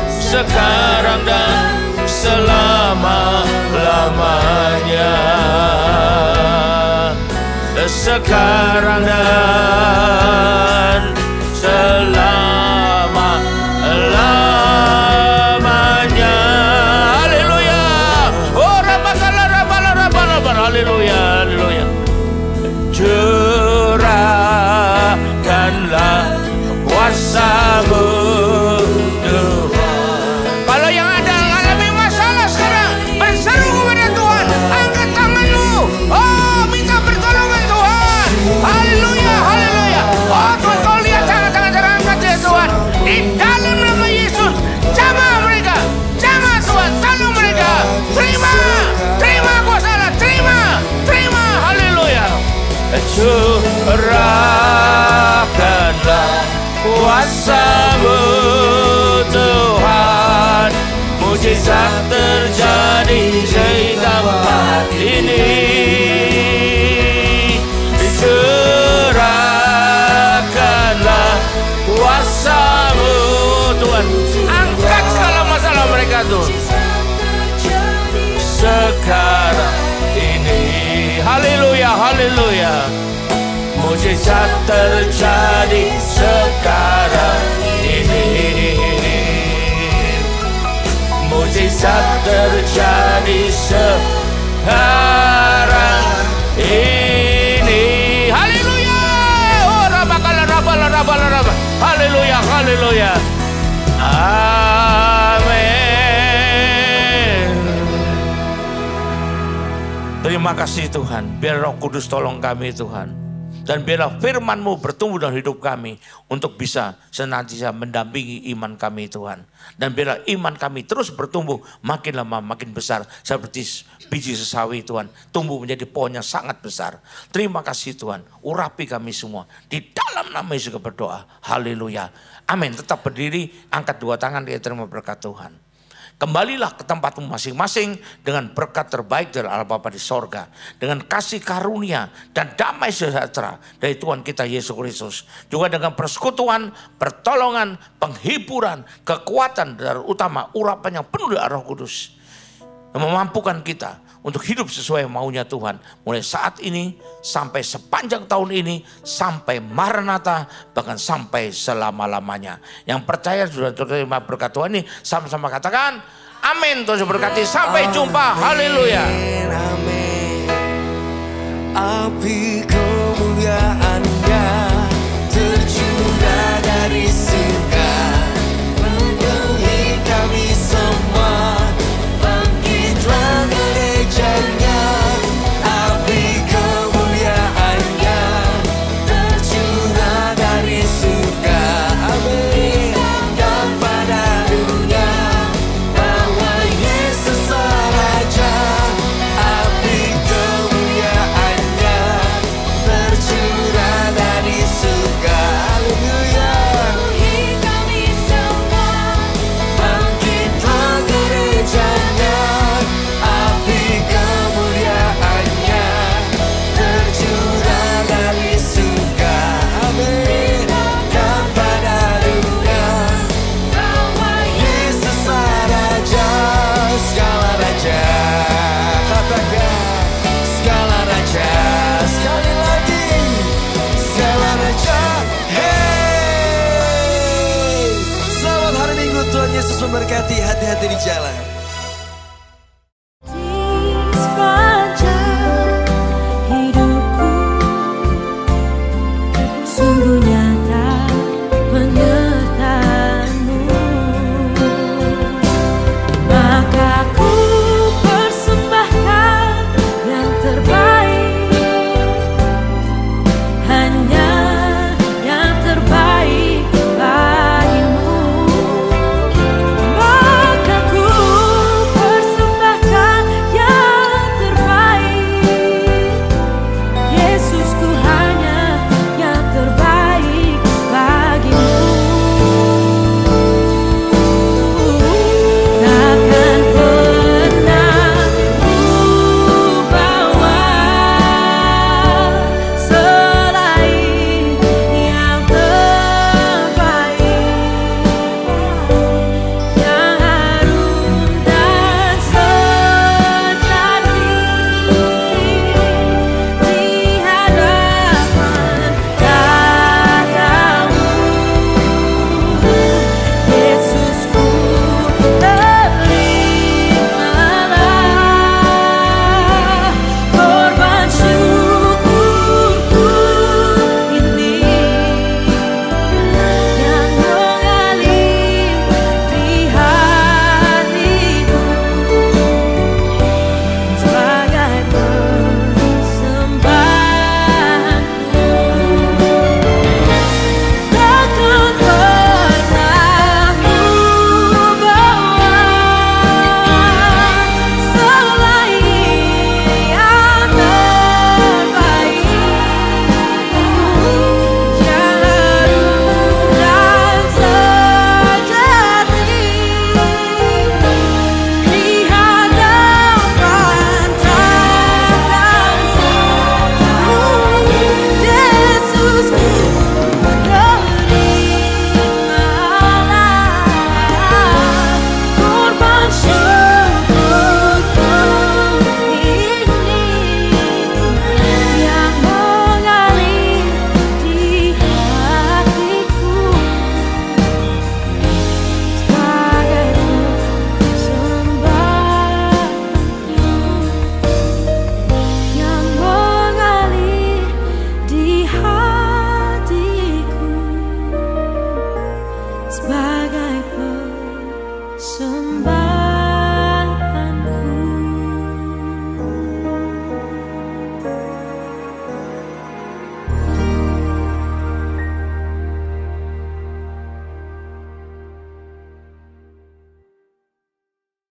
H: Sekarang dan selama-lamanya. Sekarang dan selama-lamanya. Haleluya. Oh, haleluya, haleluya. Curahkanlah kuasa-Mu Tuhan. Kalau yang ada mengalami masalah sekarang, berseru kepada Tuhan, angkat tangan-Mu. Oh, Curahkanlah kuasa-Mu Tuhan, mujizat terjadi di tempat ini. Curahkanlah kuasa-Mu Tuhan, angkat segala masalah mereka Tuhan sekarang ini. Haleluya, haleluya. Mujizat terjadi sekarang ini. Mujizat terjadi sekarang ini. Haleluya. Oh, rabakala. Haleluya, haleluya. Amin. Terima kasih Tuhan. Biar Roh Kudus tolong kami Tuhan. Dan biarlah firman-Mu bertumbuh dalam hidup kami untuk bisa senantiasa mendampingi iman kami Tuhan. Dan biarlah iman kami terus bertumbuh makin lama makin besar. Seperti biji sesawi Tuhan. Tumbuh menjadi pohon yang sangat besar. Terima kasih Tuhan. Urapi kami semua. Di dalam nama Yesus berdoa. Haleluya. Amin. Tetap berdiri. Angkat dua tangan. Kita terima berkat Tuhan. Kembalilah ke tempatmu masing-masing dengan berkat terbaik dari Allah Bapa di sorga. Dengan kasih karunia dan damai sejahtera dari Tuhan kita Yesus Kristus. Juga dengan persekutuan, pertolongan, penghiburan, kekuatan dan utama urapan yang penuh dari Roh Kudus. Yang memampukan kita untuk hidup sesuai maunya Tuhan. Mulai saat ini sampai sepanjang tahun ini. Sampai Maranatha. Bahkan sampai selama-lamanya. Yang percaya sudah terima berkat Tuhan ini. Sama-sama katakan amin. Tuhan berkati. Sampai jumpa. Haleluya.
A: Amin. Api kemuliaan-Nya tercurah dari surga, memenuhi kami semua. Bangkitlah gerejanya, api kemuliaan-Nya tercurah dari surga. Amin. Dan pada dunia bahwa Yesus Raja, api kemuliaan-Nya tercurah dari surga. Haleluya.
B: Kami semua
A: Bangkitlah gerejanya, api kemuliaan-Nya tercurah dari surga. Amin. Dan pada dunia bahwa Yesus Raja, segala raja. Katakan segala raja. Sekali lagi segala raja. Hey, selamat hari Minggu. Tuhan Yesus memberkati. Hati-hati di jalan.